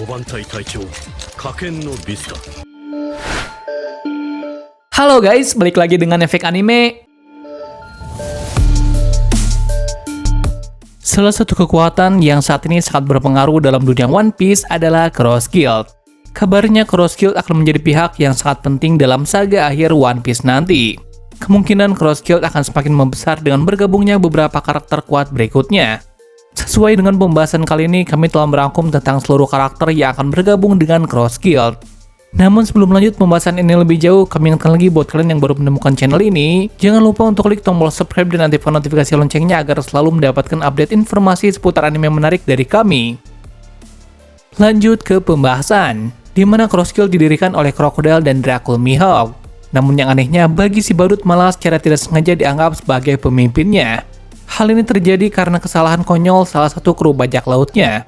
番隊隊長火剣のビスだ。 Halo guys, balik lagi dengan Efek Anime. Salah satu kekuatan yang saat ini sangat berpengaruh dalam dunia One Piece adalah Cross Guild. Kabarnya Cross Guild akan menjadi pihak yang sangat penting dalam saga akhir One Piece nanti. Kemungkinan Cross Guild akan semakin membesar dengan bergabungnya beberapa karakter kuat berikutnya. Sesuai dengan pembahasan kali ini, kami telah merangkum tentang seluruh karakter yang akan bergabung dengan Cross Guild. Namun sebelum lanjut pembahasan ini lebih jauh, kami ingatkan lagi buat kalian yang baru menemukan channel ini, jangan lupa untuk klik tombol subscribe dan aktifkan notifikasi loncengnya agar selalu mendapatkan update informasi seputar anime menarik dari kami. Lanjut ke pembahasan, di mana Cross Guild didirikan oleh Crocodile dan Dracul Mihawk. Namun yang anehnya, bagi si badut malah secara tidak sengaja dianggap sebagai pemimpinnya. Hal ini terjadi karena kesalahan konyol salah satu kru bajak lautnya.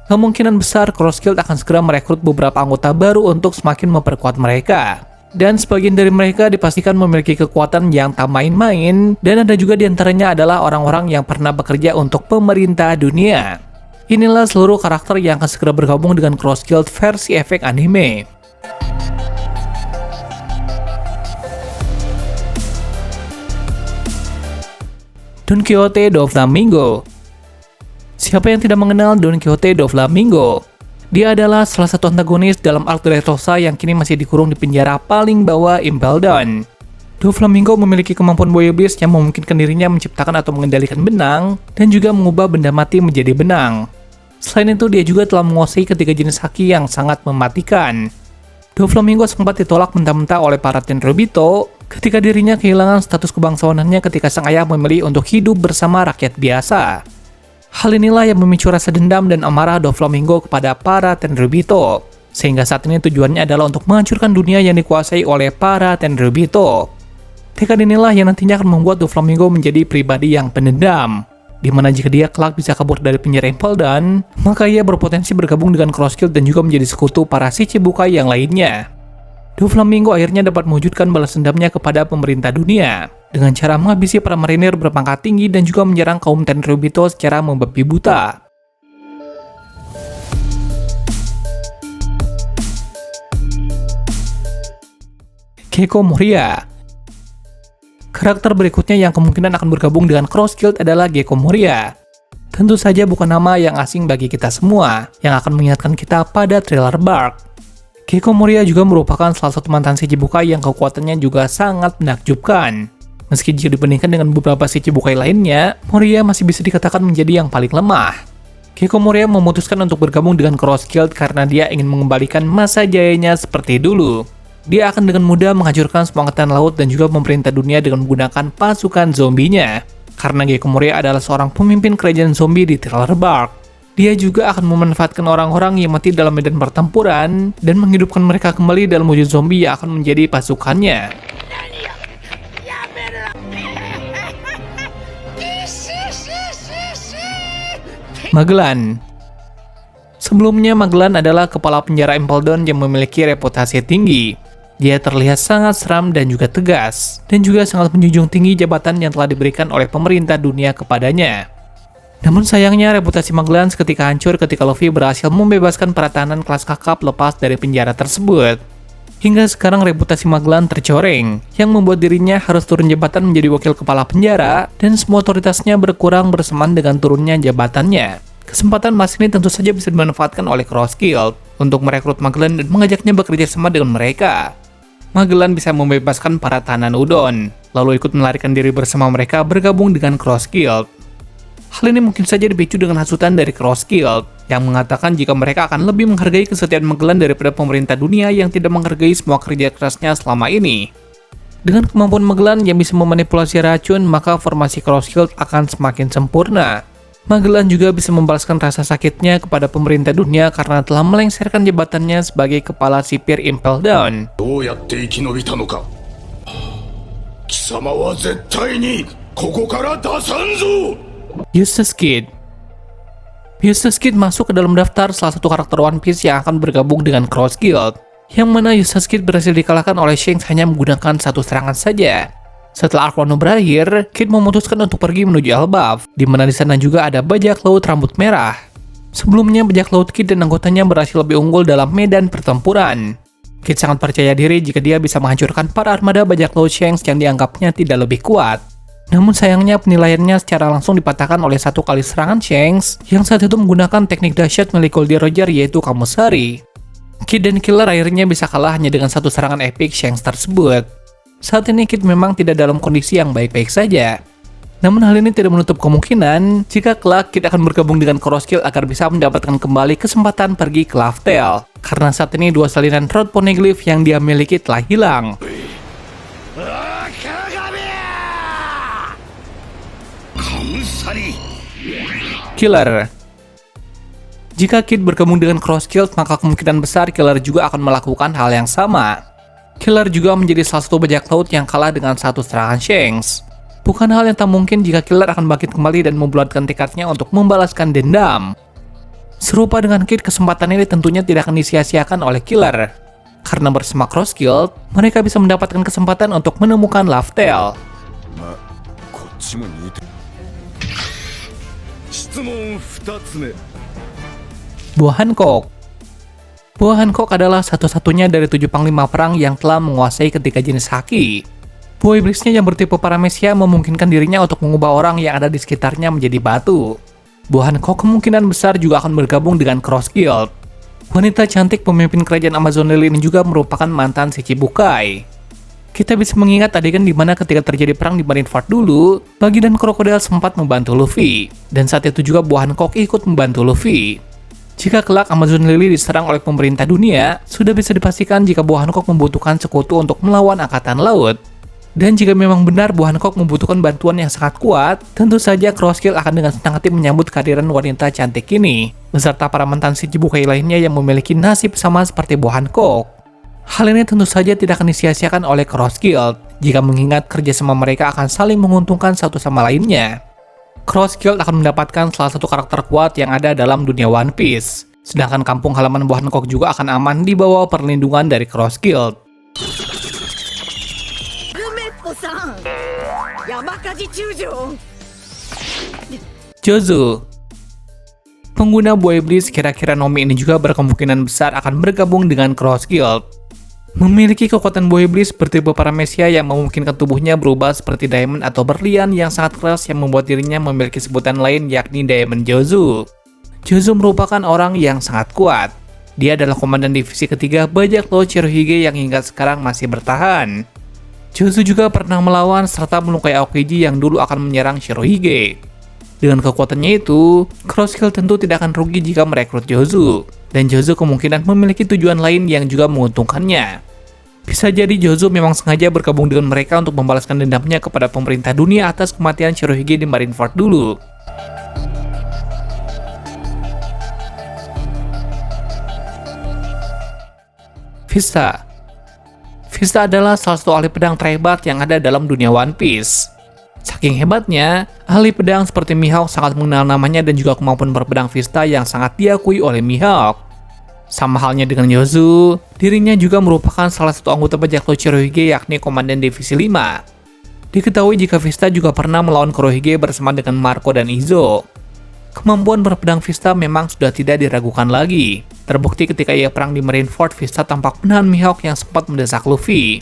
Kemungkinan besar Cross Guild akan segera merekrut beberapa anggota baru untuk semakin memperkuat mereka. Dan sebagian dari mereka dipastikan memiliki kekuatan yang tak main-main, dan ada juga diantaranya adalah orang-orang yang pernah bekerja untuk pemerintah dunia. Inilah seluruh karakter yang akan segera bergabung dengan Cross Guild versi Efek Anime. Don Quixote Doflamingo. Siapa yang tidak mengenal Don Quixote Doflamingo? Dia adalah salah satu antagonis dalam arc Dressrosa yang kini masih dikurung di penjara paling bawah Impel Down. Doflamingo memiliki kemampuan buaya iblis yang memungkinkan dirinya menciptakan atau mengendalikan benang dan juga mengubah benda mati menjadi benang. Selain itu, dia juga telah menguasai ketiga jenis haki yang sangat mematikan. Doflamingo sempat ditolak mentah-mentah oleh para Tenryubito ketika dirinya kehilangan status kebangsawanannya ketika sang ayah memilih untuk hidup bersama rakyat biasa. Hal inilah yang memicu rasa dendam dan amarah Doflamingo kepada para Tenryubito, sehingga saat ini tujuannya adalah untuk menghancurkan dunia yang dikuasai oleh para Tenryubito. Tekad inilah yang nantinya akan membuat Doflamingo menjadi pribadi yang pendendam, di mana jika dia kelak bisa kabur dari penjara Impel Down, maka ia berpotensi bergabung dengan Cross Guild dan juga menjadi sekutu para Shichibukai yang lainnya. Doflamingo akhirnya dapat mewujudkan balas dendamnya kepada pemerintah dunia dengan cara menghabisi para marinir berpangkat tinggi dan juga menyerang kaum Tenryubito secara membabi buta. Gekko Moria. Karakter berikutnya yang kemungkinan akan bergabung dengan Cross Guild adalah Gekko Moria. Tentu saja bukan nama yang asing bagi kita semua, yang akan mengingatkan kita pada Thriller Bark. Gekko Moria juga merupakan salah satu mantan Shichibukai yang kekuatannya juga sangat menakjubkan. Meski jika dibandingkan dengan beberapa Shichibukai lainnya, Moria masih bisa dikatakan menjadi yang paling lemah. Gekko Moria memutuskan untuk bergabung dengan Cross Guild karena dia ingin mengembalikan masa jayanya seperti dulu. Dia akan dengan mudah menghancurkan semua angkatan laut dan juga memerintah dunia dengan menggunakan pasukan zombinya. Karena Gekko Moria adalah seorang pemimpin kerajaan zombie di Thriller Bark. Dia juga akan memanfaatkan orang-orang yang mati dalam medan pertempuran dan menghidupkan mereka kembali dalam wujud zombie yang akan menjadi pasukannya. Magellan. Sebelumnya, Magellan adalah kepala penjara Impel Down yang memiliki reputasi tinggi. Dia terlihat sangat seram dan juga tegas, dan juga sangat menjunjung tinggi jabatan yang telah diberikan oleh pemerintah dunia kepadanya. Namun sayangnya, reputasi Magellan seketika hancur ketika Luffy berhasil membebaskan para tahanan kelas kakap lepas dari penjara tersebut. Hingga sekarang reputasi Magellan tercoreng, yang membuat dirinya harus turun jabatan menjadi wakil kepala penjara, dan semua otoritasnya berkurang bersamaan dengan turunnya jabatannya. Kesempatan emas ini tentu saja bisa dimanfaatkan oleh Cross Guild untuk merekrut Magellan dan mengajaknya bekerja sama dengan mereka. Magellan bisa membebaskan para tahanan Udon, lalu ikut melarikan diri bersama mereka bergabung dengan Cross Guild. Hal ini mungkin saja dipicu dengan hasutan dari Cross Guild yang mengatakan jika mereka akan lebih menghargai kesetiaan Magellan daripada pemerintah dunia yang tidak menghargai semua kerja kerasnya selama ini. Dengan kemampuan Magellan yang bisa memanipulasi racun, maka formasi Cross Guild akan semakin sempurna. Magellan juga bisa membalaskan rasa sakitnya kepada pemerintah dunia karena telah melengsarkan jabatannya sebagai kepala sipir Impel Down. Eustace Kid. Eustace Kid masuk ke dalam daftar salah satu karakter One Piece yang akan bergabung dengan Cross Guild, yang mana Eustace Kid berhasil dikalahkan oleh Shanks hanya menggunakan satu serangan saja. Setelah arc Wano berakhir, Kid memutuskan untuk pergi menuju Elbaf, di mana di sana juga ada bajak laut rambut merah. Sebelumnya, bajak laut Kid dan anggotanya berhasil lebih unggul dalam medan pertempuran. Kid sangat percaya diri jika dia bisa menghancurkan para armada bajak laut Shanks yang dianggapnya tidak lebih kuat. Namun sayangnya penilaiannya secara langsung dipatahkan oleh satu kali serangan Shanks yang saat itu menggunakan teknik dahsyat milik Goldie Roger yaitu Kamosari. Kid dan Killer akhirnya bisa kalah hanya dengan satu serangan epik Shanks tersebut. Saat ini Kid memang tidak dalam kondisi yang baik-baik saja. Namun hal ini tidak menutup kemungkinan jika kelak Kid akan bergabung dengan Crosskill agar bisa mendapatkan kembali kesempatan pergi ke Laugh Tale. Karena saat ini dua salinan Rod Poneglyph yang dia miliki telah hilang. Killer. Jika Kid bergabung dengan Crosskill, maka kemungkinan besar Killer juga akan melakukan hal yang sama. Killer juga menjadi salah satu bajak laut yang kalah dengan satu serangan Shanks. Bukan hal yang tak mungkin jika Killer akan bangkit kembali dan membulatkan tekadnya untuk membalaskan dendam. Serupa dengan Kid, kesempatan ini tentunya tidak akan disia-siakan oleh Killer. Karena bersama Crosskill, mereka bisa mendapatkan kesempatan untuk menemukan Laugh Tale. Buah Hancock. Buah Hancock adalah satu-satunya dari 7 panglima perang yang telah menguasai ketiga jenis haki. Buah iblisnya yang bertipe paramesia memungkinkan dirinya untuk mengubah orang yang ada di sekitarnya menjadi batu. Buah Hancock kemungkinan besar juga akan bergabung dengan Crosskill. Wanita cantik pemimpin kerajaan Amazon Lily ini juga merupakan mantan Shichibukai. Kita bisa mengingat adegan di mana ketika terjadi perang di Marineford dulu, Buggy dan Crocodile sempat membantu Luffy, dan saat itu juga Buah Hancock ikut membantu Luffy. Jika kelak Amazon Lily diserang oleh pemerintah dunia, sudah bisa dipastikan jika Buah Hancock membutuhkan sekutu untuk melawan Angkatan Laut. Dan jika memang benar Buah Hancock membutuhkan bantuan yang sangat kuat, tentu saja Crosskill akan dengan senang hati menyambut kehadiran wanita cantik ini, beserta para mantan Shichibukai lainnya yang memiliki nasib sama seperti Buah Hancock. Hal ini tentu saja tidak akan disia-siakan oleh Crosskill, jika mengingat kerjasama mereka akan saling menguntungkan satu sama lainnya. Crosskill akan mendapatkan salah satu karakter kuat yang ada dalam dunia One Piece, sedangkan kampung halaman Buah Hancock juga akan aman di bawah perlindungan dari Crosskill. Jozu. Pengguna buah iblis kira-kira Nomi ini juga berkemungkinan besar akan bergabung dengan Crosskill. Memiliki kekuatan buah iblis bertipe paramesia yang memungkinkan tubuhnya berubah seperti diamond atau berlian yang sangat keras yang membuat dirinya memiliki sebutan lain yakni Diamond Jozu. Jozu merupakan orang yang sangat kuat. Dia adalah komandan divisi ketiga bajak laut Shirohige yang hingga sekarang masih bertahan. Jozu juga pernah melawan serta melukai Aokiji yang dulu akan menyerang Shirohige. Dengan kekuatannya itu, Crosskill tentu tidak akan rugi jika merekrut Jozu. Dan Jozu kemungkinan memiliki tujuan lain yang juga menguntungkannya. Bisa jadi Jozu memang sengaja bergabung dengan mereka untuk membalaskan dendamnya kepada pemerintah dunia atas kematian Shirohige di Marineford dulu. Vista. Vista adalah salah satu ahli pedang terhebat yang ada dalam dunia One Piece. Saking hebatnya, ahli pedang seperti Mihawk sangat mengenal namanya dan juga kemampuan berpedang Vista yang sangat diakui oleh Mihawk. Sama halnya dengan Jozu, dirinya juga merupakan salah satu anggota bajak laut Shirohige yakni Komandan Divisi 5. Diketahui jika Vista juga pernah melawan Kurohige bersama dengan Marco dan Izo. Kemampuan berpedang Vista memang sudah tidak diragukan lagi. Terbukti ketika ia perang di Marineford, Vista tampak menahan Mihawk yang sempat mendesak Luffy.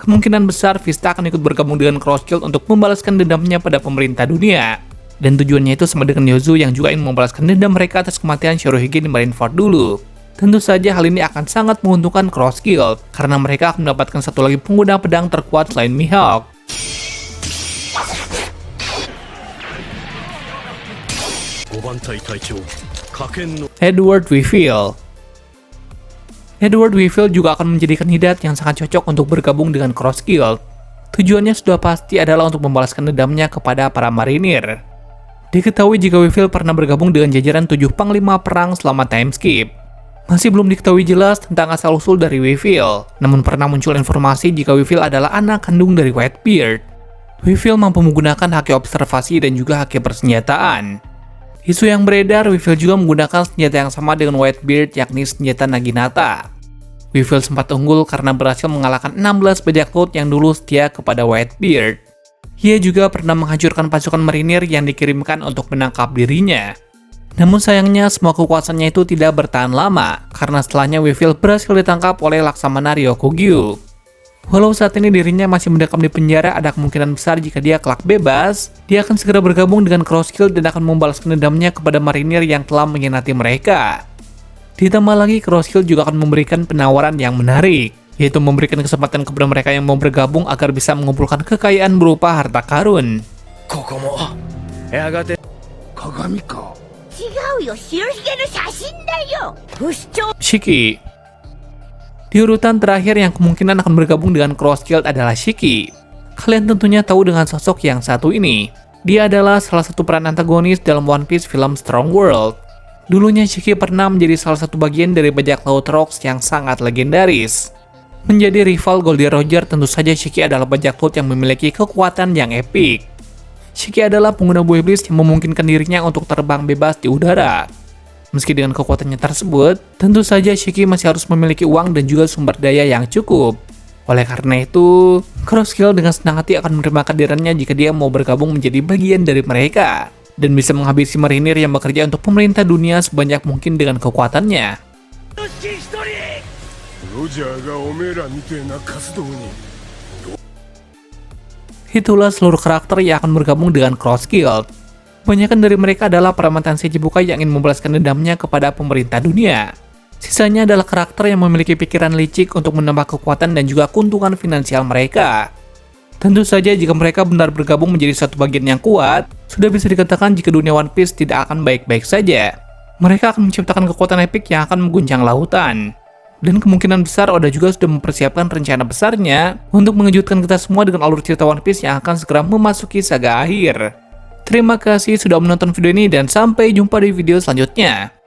Kemungkinan besar Vista akan ikut bergabung dengan Crosskill untuk membalaskan dendamnya pada pemerintah dunia. Dan tujuannya itu sama dengan Jozu yang juga ingin membalaskan dendam mereka atas kematian Shirohige di Marineford dulu. Tentu saja hal ini akan sangat menguntungkan Crosskill, karena mereka akan mendapatkan satu lagi pengguna pedang terkuat selain Mihawk. Edward Weevil. Edward Weevil juga akan menjadi kandidat yang sangat cocok untuk bergabung dengan Crosskill. Tujuannya sudah pasti adalah untuk membalaskan dendamnya kepada para marinir. Diketahui jika Weevil pernah bergabung dengan jajaran 7 panglima perang selama time skip. Masih belum diketahui jelas tentang asal-usul dari Weevil, namun pernah muncul informasi jika Weevil adalah anak kandung dari Whitebeard. Weevil mampu menggunakan haki observasi dan juga haki persenjataan. Isu yang beredar, Weevil juga menggunakan senjata yang sama dengan Whitebeard yakni senjata Naginata. Weevil sempat unggul karena berhasil mengalahkan 16 bajak laut yang dulu setia kepada Whitebeard. Ia juga pernah menghancurkan pasukan marinir yang dikirimkan untuk menangkap dirinya. Namun sayangnya semua kekuasaannya itu tidak bertahan lama, karena setelahnya Weevil berhasil ditangkap oleh Laksamana Ryokugyu. Walau saat ini dirinya masih mendekam di penjara, ada kemungkinan besar jika dia kelak bebas, dia akan segera bergabung dengan Cross Guild dan akan membalaskan dendamnya kepada marinir yang telah mengkhianati mereka. Ditambah lagi, Cross Guild juga akan memberikan penawaran yang menarik, yaitu memberikan kesempatan kepada mereka yang mau bergabung agar bisa mengumpulkan kekayaan berupa harta karun. ここもやがて鏡か。違うよ、白ひげの写真だよ。不死鳥 Shiki. Di urutan terakhir yang kemungkinan akan bergabung dengan Cross Guild adalah Shiki. Kalian tentunya tahu dengan sosok yang satu ini. Dia adalah salah satu peran antagonis dalam One Piece film Strong World. Dulunya Shiki pernah menjadi salah satu bagian dari bajak laut Rocks yang sangat legendaris. Menjadi rival Goldie Roger, tentu saja Shiki adalah bajak laut yang memiliki kekuatan yang epik. Shiki adalah pengguna buah iblis yang memungkinkan dirinya untuk terbang bebas di udara. Meski dengan kekuatannya tersebut, tentu saja Shiki masih harus memiliki uang dan juga sumber daya yang cukup. Oleh karena itu, Cross Guild dengan senang hati akan menerima kehadirannya jika dia mau bergabung menjadi bagian dari mereka, dan bisa menghabisi marinir yang bekerja untuk pemerintah dunia sebanyak mungkin dengan kekuatannya. ロジャーがおめえらみてえな活動に Itulah seluruh karakter yang akan bergabung dengan Cross Guild. Kebanyakan dari mereka adalah para mantan Shichibukai yang ingin membalaskan dendamnya kepada pemerintah dunia. Sisanya adalah karakter yang memiliki pikiran licik untuk menambah kekuatan dan juga keuntungan finansial mereka. Tentu saja jika mereka benar bergabung menjadi satu bagian yang kuat, sudah bisa dikatakan jika dunia One Piece tidak akan baik-baik saja. Mereka akan menciptakan kekuatan epik yang akan mengguncang lautan. Dan kemungkinan besar Oda juga sudah mempersiapkan rencana besarnya untuk mengejutkan kita semua dengan alur cerita One Piece yang akan segera memasuki saga akhir. Terima kasih sudah menonton video ini dan sampai jumpa di video selanjutnya.